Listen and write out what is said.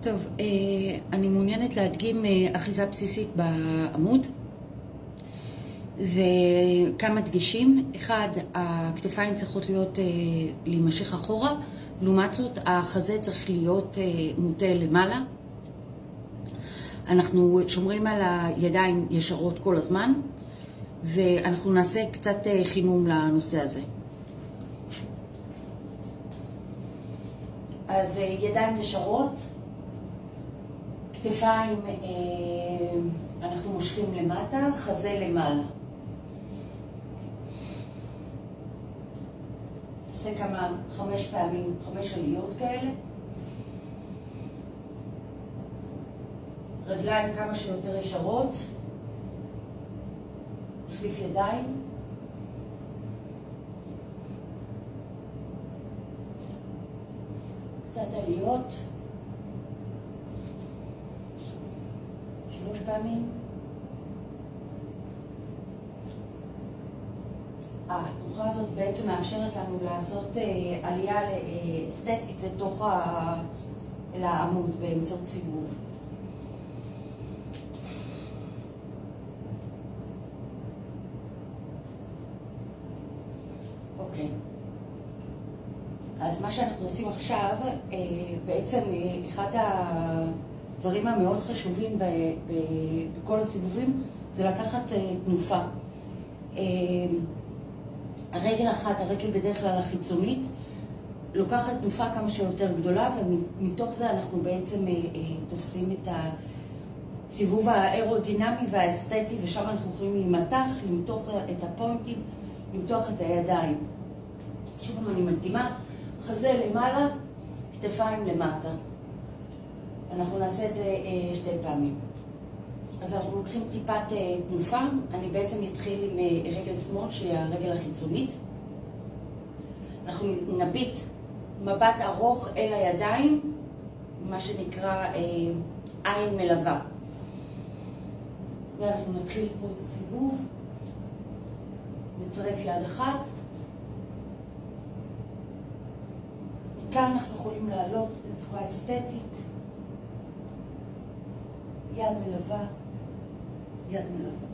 טוב, אני מעוניינת להדגים אחיזה בסיסית בעמוד וכמה דגשים. אחד, הכתפיים צריכות להימשך אחורה, לעומת זאת החזה צריך להיות מוטה למעלה. אנחנו שומרים על הידיים ישרות כל הזמן, ואנחנו נעשה קצת חימום לנושא הזה. אז ידיים ישרות, כתפיים אנחנו מושכים למטה, חזה למעלה. נעשה חמש פעמים, 5 עליות כאלה. רגליים כמה שיותר ישרות. החליף ידיים. קצת עליות. 3 פעמים. התנוחה הזאת בעצם מאפשרת לנו לעשות עלייה אסתטית לתוך העמוד באמצעות סיבוב. אוקיי. אז מה שאנחנו עושים עכשיו, בעצם אחד הדברים המאוד חשובים בכל הסיבובים זה לקחת תנופה. הרגל אחת, הרגל בדרך כלל החיצונית, לוקחת תנופה כמה שיותר גדולה, ומתוך זה אנחנו בעצם תופסים את הסיבוב האירודינמי והאסתטי, ושם אנחנו יכולים להימתח, למתוח את הפוינטים, למתוח את הידיים. שוב פעם אני מדגימה, חזה למעלה, כתפיים למטה. אנחנו נעשה את זה 2 פעמים. אז אנחנו לוקחים טיפת תנופה, אני בעצם אתחיל עם רגל שמאל שהיא הרגל החיצונית. אנחנו נביט מבט ארוך אל הידיים, מה שנקרא עין מלווה. ואנחנו נתחיל פה את הסיבוב, נצרף יד אחת. מכאן אנחנו יכולים לעלות בצורה אסתטית, יד מלווה, יד מלווה.